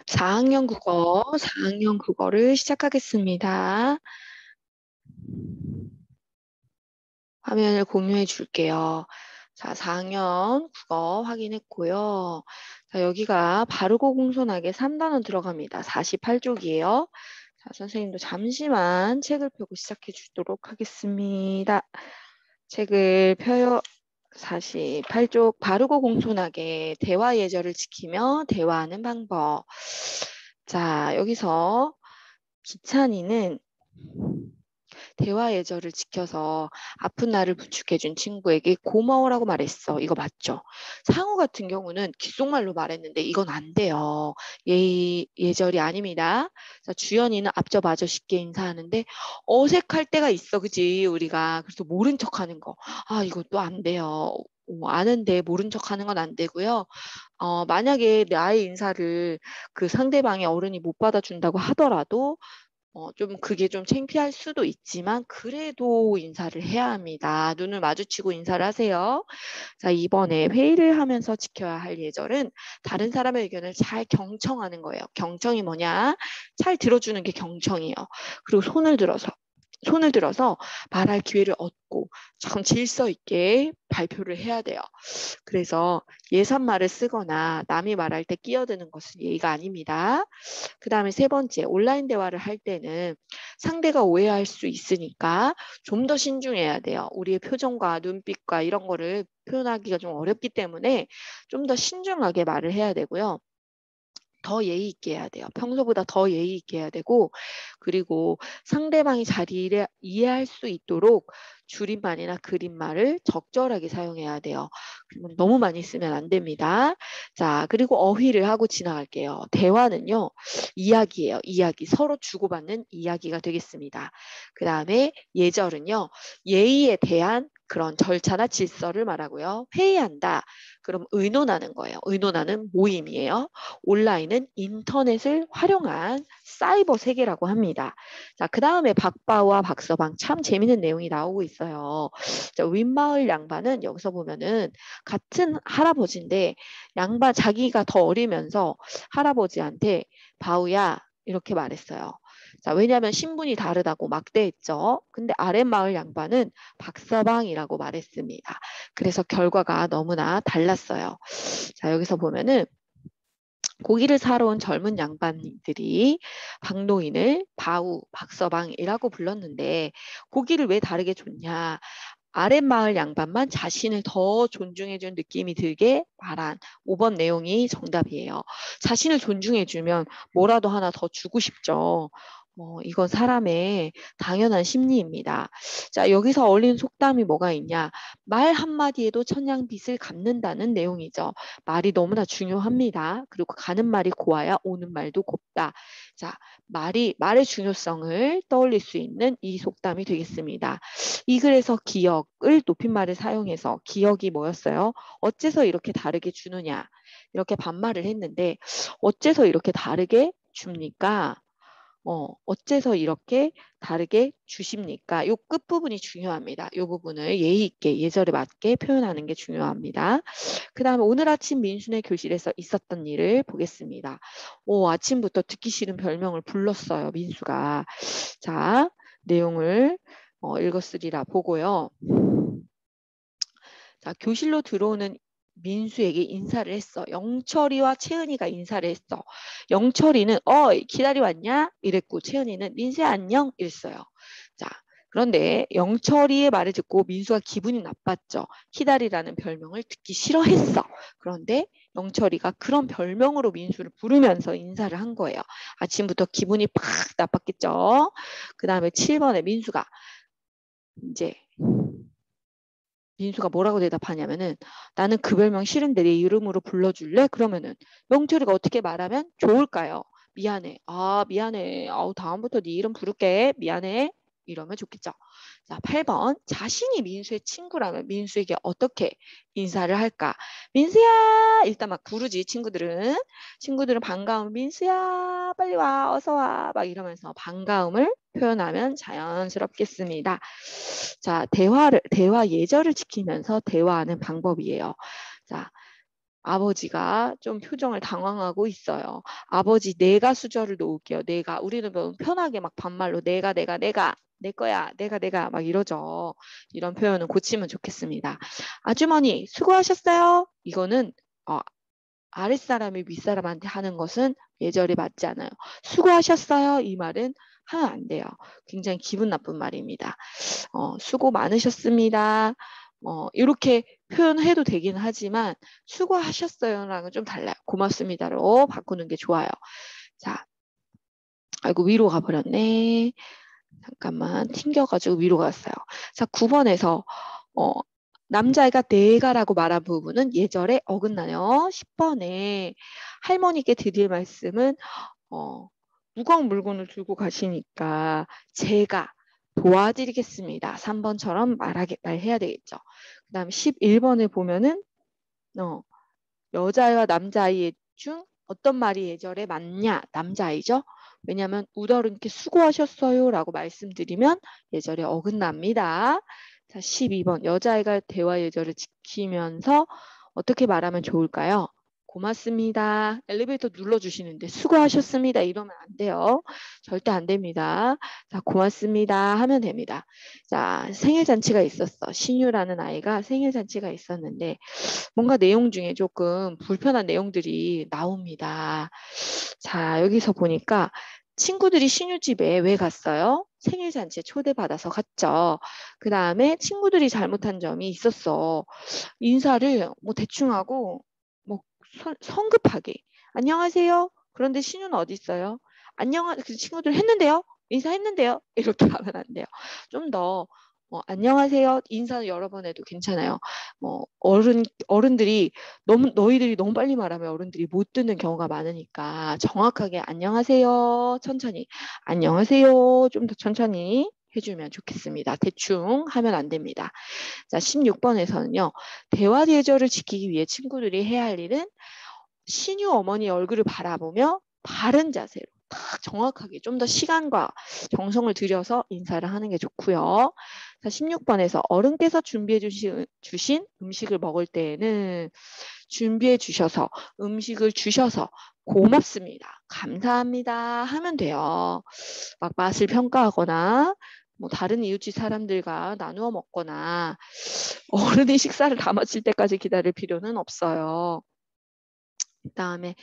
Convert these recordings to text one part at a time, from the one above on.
4학년 국어를 시작하겠습니다. 화면을 공유해 줄게요. 자, 4학년 국어 확인했고요. 자, 여기가 바르고 공손하게 3단원 들어갑니다. 48쪽이에요. 자, 선생님도 잠시만 책을 펴고 시작해 주도록 하겠습니다. 책을 펴요. 48쪽 바르고 공손하게 대화 예절을 지키며 대화하는 방법. 자, 여기서 기찬이는 대화 예절을 지켜서 아픈 나를 부축해준 친구에게 고마워라고 말했어. 이거 맞죠? 상우 같은 경우는 귓속말로 말했는데 이건 안 돼요. 예절이 아닙니다. 자, 주연이는 앞져 마저 쉽게 인사하는데 어색할 때가 있어, 그지? 우리가. 그래서 모른 척하는 거. 아, 이것도 안 돼요. 아는데 모른 척하는 건 안 되고요. 만약에 나의 인사를 그 상대방의 어른이 못 받아준다고 하더라도 좀 그게 좀 창피할 수도 있지만 그래도 인사를 해야 합니다. 눈을 마주치고 인사를 하세요. 자, 이번에 회의를 하면서 지켜야 할 예절은 다른 사람의 의견을 잘 경청하는 거예요. 경청이 뭐냐? 잘 들어주는 게 경청이에요. 그리고 손을 들어서 말할 기회를 얻고 참 질서 있게 발표를 해야 돼요. 그래서 예산말을 쓰거나 남이 말할 때 끼어드는 것은 예의가 아닙니다. 그 다음에 세 번째, 온라인 대화를 할 때는 상대가 오해할 수 있으니까 좀 더 신중해야 돼요. 우리의 표정과 눈빛과 이런 거를 표현하기가 좀 어렵기 때문에 좀 더 신중하게 말을 해야 되고요. 더 예의 있게 해야 돼요. 평소보다 더 예의 있게 해야 되고, 그리고 상대방이 잘 이해할 수 있도록 줄임말이나 그림말을 적절하게 사용해야 돼요. 너무 많이 쓰면 안 됩니다. 자, 그리고 어휘를 하고 지나갈게요. 대화는요, 이야기예요. 이야기. 서로 주고받는 이야기가 되겠습니다. 그 다음에 예절은요, 예의에 대한 그런 절차나 질서를 말하고요. 회의한다. 그럼 의논하는 거예요. 의논하는 모임이에요. 온라인은 인터넷을 활용한 사이버 세계라고 합니다. 자, 그 다음에 박바와 박서방 참 재밌는 내용이 나오고 있어요. 자, 윗마을 양반은 여기서 보면은 같은 할아버지인데 양반 자기가 더 어리면서 할아버지한테 바우야 이렇게 말했어요. 자, 왜냐하면 신분이 다르다고 막대했죠. 근데 아랫마을 양반은 박서방이라고 말했습니다. 그래서 결과가 너무나 달랐어요. 자, 여기서 보면은 고기를 사러 온 젊은 양반들이 박노인을 바우, 박서방이라고 불렀는데 고기를 왜 다르게 줬냐? 아랫마을 양반만 자신을 더 존중해준 느낌이 들게 말한 5번 내용이 정답이에요. 자신을 존중해주면 뭐라도 하나 더 주고 싶죠. 이건 사람의 당연한 심리입니다. 자, 여기서 어울리는 속담이 뭐가 있냐? 말 한마디에도 천냥빚을 갚는다는 내용이죠. 말이 너무나 중요합니다. 그리고 가는 말이 고와야 오는 말도 곱다. 자, 말의 중요성을 떠올릴 수 있는 이 속담이 되겠습니다. 이 글에서 기억을 높임말을 사용해서 기억이 뭐였어요? 어째서 이렇게 다르게 주느냐? 이렇게 반말을 했는데 어째서 이렇게 다르게 줍니까? 어째서 이렇게 다르게 주십니까? 요 끝부분이 중요합니다. 요 부분을 예의 있게 예절에 맞게 표현하는 게 중요합니다. 그 다음에 오늘 아침 민순의 교실에서 있었던 일을 보겠습니다. 아침부터 듣기 싫은 별명을 불렀어요. 민수가. 자, 내용을 읽었으리라 보고요. 자, 교실로 들어오는 민수에게 인사를 했어. 영철이와 채은이가 인사를 했어. 영철이는 기다려 왔냐? 이랬고 채은이는 민수야 안녕 이랬어요. 자, 그런데 영철이의 말을 듣고 민수가 기분이 나빴죠. 키다리라는 별명을 듣기 싫어했어. 그런데 영철이가 그런 별명으로 민수를 부르면서 인사를 한 거예요. 아침부터 기분이 팍 나빴겠죠. 그 다음에 7번에 이제 민수가 뭐라고 대답하냐면은 나는 그 별명 싫은데 내 이름으로 불러줄래? 그러면은 영철이가 어떻게 말하면 좋을까요? 미안해. 미안해. 다음부터 네 이름 부를게. 미안해. 이러면 좋겠죠. 자, 8번. 자신이 민수의 친구라면 민수에게 어떻게 인사를 할까? 민수야! 일단 막 부르지, 친구들은. 친구들은 반가움. 민수야! 빨리 와. 어서 와. 막 이러면서 반가움을 표현하면 자연스럽겠습니다. 자, 대화 예절을 지키면서 대화하는 방법이에요. 자, 아버지가 좀 표정을 당황하고 있어요. 아버지 내가 수저를 놓을게요. 내가. 우리는 너무 편하게 막 반말로 내가 내 거야. 내가 막 이러죠. 이런 표현은 고치면 좋겠습니다. 아주머니 수고하셨어요. 이거는 아랫사람이 윗사람한테 하는 것은 예절에 맞지 않아요. 수고하셨어요. 이 말은 하면 안 돼요. 굉장히 기분 나쁜 말입니다. 수고 많으셨습니다. 이렇게 표현해도 되긴 하지만 수고하셨어요랑은 좀 달라요. 고맙습니다로 바꾸는 게 좋아요. 자, 아이고 위로 가버렸네. 잠깐만 튕겨가지고 위로 갔어요. 자, 9번에서 남자애가 내가라고 말한 부분은 예절에 어긋나요. 10번에 할머니께 드릴 말씀은 무거운 물건을 들고 가시니까 제가 도와드리겠습니다. 3번처럼 말해야 되겠죠. 그 다음 11번에 보면은 여자아이와 남자아이 중 어떤 말이 예절에 맞냐? 남자아이죠. 왜냐하면 우더른께 수고하셨어요 라고 말씀드리면 예절에 어긋납니다. 자, 12번 여자아이가 대화 예절을 지키면서 어떻게 말하면 좋을까요? 고맙습니다. 엘리베이터 눌러주시는데 수고하셨습니다. 이러면 안 돼요. 절대 안 됩니다. 자, 고맙습니다. 하면 됩니다. 자, 생일잔치가 있었어. 신유라는 아이가 생일잔치가 있었는데 뭔가 내용 중에 조금 불편한 내용들이 나옵니다. 자, 여기서 보니까 친구들이 신유 집에 왜 갔어요? 생일 잔치에 초대받아서 갔죠. 그 다음에 친구들이 잘못한 점이 있었어. 인사를 뭐 대충 하고 뭐 성급하게 안녕하세요. 그런데 신유는 어디 있어요? 그 친구들 했는데요. 인사했는데요. 이렇게 하면 안 돼요. 좀 더 안녕하세요. 인사 여러 번 해도 괜찮아요. 어른들이 너희들이 너무 빨리 말하면 어른들이 못 듣는 경우가 많으니까 정확하게 안녕하세요. 천천히 안녕하세요. 좀 더 천천히 해주면 좋겠습니다. 대충 하면 안 됩니다. 자, 16번에서는요. 대화 예절을 지키기 위해 친구들이 해야 할 일은 신유 어머니 얼굴을 바라보며 바른 자세로 딱 정확하게 좀 더 시간과 정성을 들여서 인사를 하는 게 좋고요. 자, 16번에서 어른께서 준비해 주신 음식을 먹을 때에는 준비해 주셔서 음식을 주셔서 고맙습니다. 감사합니다 하면 돼요. 막 맛을 평가하거나 뭐 다른 이웃집 사람들과 나누어 먹거나 어른이 식사를 다 마칠 때까지 기다릴 필요는 없어요. 그다음에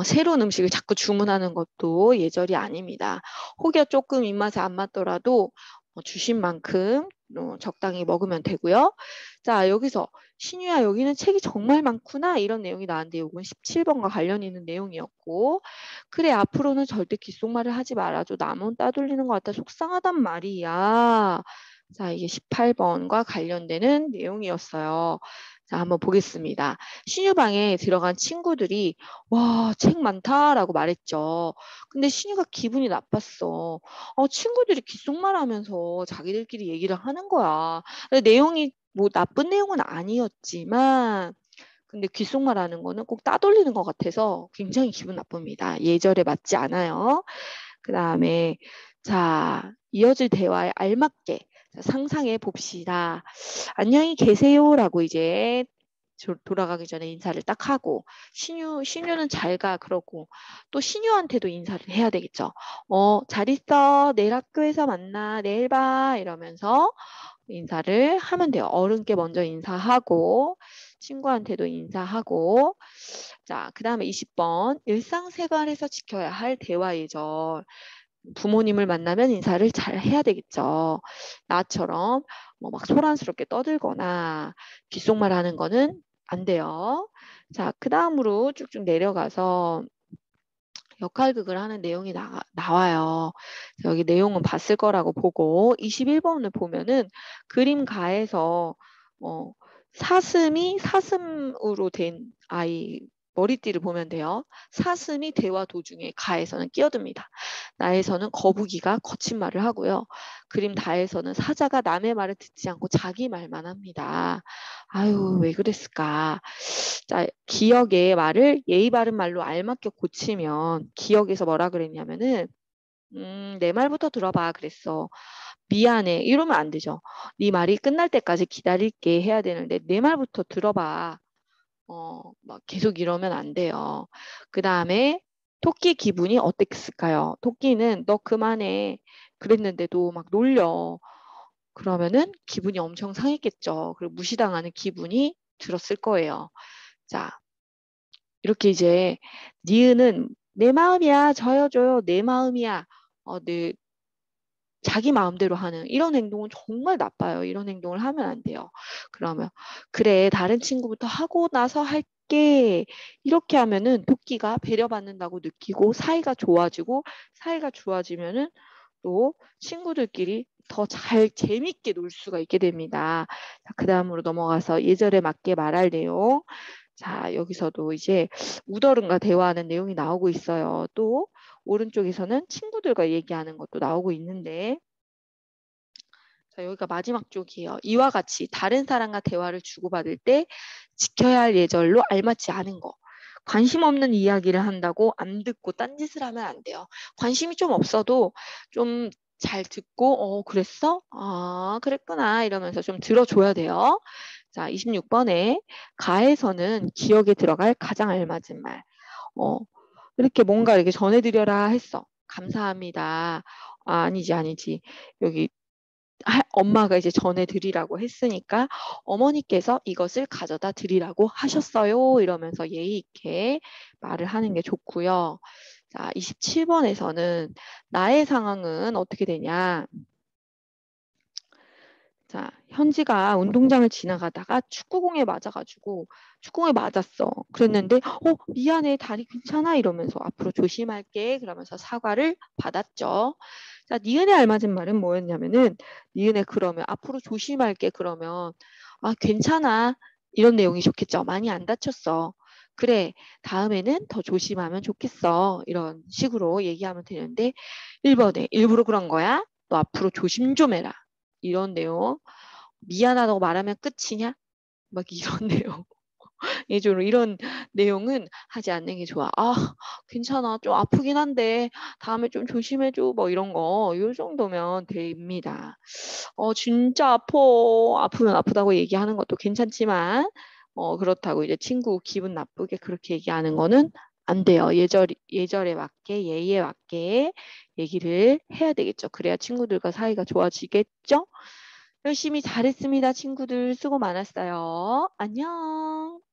새로운 음식을 자꾸 주문하는 것도 예절이 아닙니다. 혹여 조금 입맛에 안 맞더라도 주신 만큼 적당히 먹으면 되고요. 자, 여기서 신유야 여기는 책이 정말 많구나 이런 내용이 나왔는데 이건 17번과 관련 있는 내용이었고 그래 앞으로는 절대 귓속말을 하지 말아줘. 남은 따돌리는 것 같아 속상하단 말이야. 자, 이게 18번과 관련되는 내용이었어요. 자, 한번 보겠습니다. 신유방에 들어간 친구들이 와, 책 많다라고 말했죠. 근데 신유가 기분이 나빴어. 친구들이 귓속말하면서 자기들끼리 얘기를 하는 거야. 근데 내용이 뭐 나쁜 내용은 아니었지만 근데 귓속말하는 거는 꼭 따돌리는 것 같아서 굉장히 기분 나쁩니다. 예절에 맞지 않아요. 그 다음에 자 이어질 대화에 알맞게 상상해 봅시다. 안녕히 계세요라고 이제 돌아가기 전에 인사를 딱 하고 신유는 잘 가 그러고 또 신유한테도 인사를 해야 되겠죠. 잘 있어. 내일 학교에서 만나. 내일 봐. 이러면서 인사를 하면 돼요. 어른께 먼저 인사하고 친구한테도 인사하고 자, 그다음에 20번 일상생활에서 지켜야 할 대화 예절. 부모님을 만나면 인사를 잘 해야 되겠죠. 나처럼 뭐 막 소란스럽게 떠들거나 귓속말 하는 거는 안 돼요. 자, 그 다음으로 쭉쭉 내려가서 역할극을 하는 내용이 나와요. 여기 내용은 봤을 거라고 보고 21번을 보면은 그림가에서 사슴이 사슴으로 된 아이 머리띠를 보면 돼요. 사슴이 대화 도중에 가에서는 끼어듭니다. 나에서는 거북이가 거친 말을 하고요. 그림 다에서는 사자가 남의 말을 듣지 않고 자기 말만 합니다. 아유, 왜 그랬을까? 자, 기억의 말을 예의 바른 말로 알맞게 고치면 기억에서 뭐라 그랬냐면은 내 말부터 들어봐 그랬어. 미안해 이러면 안 되죠. 네 말이 끝날 때까지 기다릴게 해야 되는데 내 말부터 들어봐. 막 계속 이러면 안 돼요. 그 다음에 토끼 기분이 어땠을까요? 토끼는 너 그만해. 그랬는데도 막 놀려. 그러면은 기분이 엄청 상했겠죠. 그리고 무시당하는 기분이 들었을 거예요. 자, 이렇게 이제 니은은 내 마음이야, 저여줘요, 내 마음이야. 내 자기 마음대로 하는 이런 행동은 정말 나빠요. 이런 행동을 하면 안 돼요. 그러면 그래 다른 친구부터 하고 나서 할게. 이렇게 하면은 토끼가 배려받는다고 느끼고 사이가 좋아지고 사이가 좋아지면은 또 친구들끼리 더 잘 재밌게 놀 수가 있게 됩니다. 그 다음으로 넘어가서 예절에 맞게 말할 내용. 자, 여기서도 이제 우더른과 대화하는 내용이 나오고 있어요. 또 오른쪽에서는 친구들과 얘기하는 것도 나오고 있는데 자, 여기가 마지막 쪽이에요. 이와 같이 다른 사람과 대화를 주고받을 때 지켜야 할 예절로 알맞지 않은 거. 관심 없는 이야기를 한다고 안 듣고 딴짓을 하면 안 돼요. 관심이 좀 없어도 좀 잘 듣고 그랬어? 아, 그랬구나 이러면서 좀 들어줘야 돼요. 자, 26번에 가에서는 기억에 들어갈 가장 알맞은 말. 어, 이렇게 뭔가 이렇게 전해드려라 했어. 감사합니다. 아, 아니지. 여기 엄마가 이제 전해드리라고 했으니까 어머니께서 이것을 가져다 드리라고 하셨어요. 이러면서 예의 있게 말을 하는 게 좋고요. 자, 27번에서는 나의 상황은 어떻게 되냐. 자, 현지가 운동장을 지나가다가 축구공에 맞아가지고 축구공에 맞았어. 그랬는데 미안해 다리 괜찮아 이러면서 앞으로 조심할게 그러면서 사과를 받았죠. 자, 니은에 알맞은 말은 뭐였냐면은 니은에 그러면 앞으로 조심할게 그러면 아 괜찮아 이런 내용이 좋겠죠. 많이 안 다쳤어. 그래 다음에는 더 조심하면 좋겠어. 이런 식으로 얘기하면 되는데 1번에 일부러 그런 거야? 너 앞으로 조심 좀 해라. 이런 내용. 미안하다고 말하면 끝이냐? 막 이런 내용. 예조로 이런 내용은 하지 않는 게 좋아. 아, 괜찮아. 좀 아프긴 한데 다음에 좀 조심해줘. 뭐 이런 거. 이 정도면 됩니다. 진짜 아파. 아프면 아프다고 얘기하는 것도 괜찮지만 그렇다고 이제 친구 기분 나쁘게 그렇게 얘기하는 거는 안 돼요. 예절에 맞게 예의에 맞게 얘기를 해야 되겠죠. 그래야 친구들과 사이가 좋아지겠죠. 열심히 잘했습니다. 친구들 수고 많았어요. 안녕.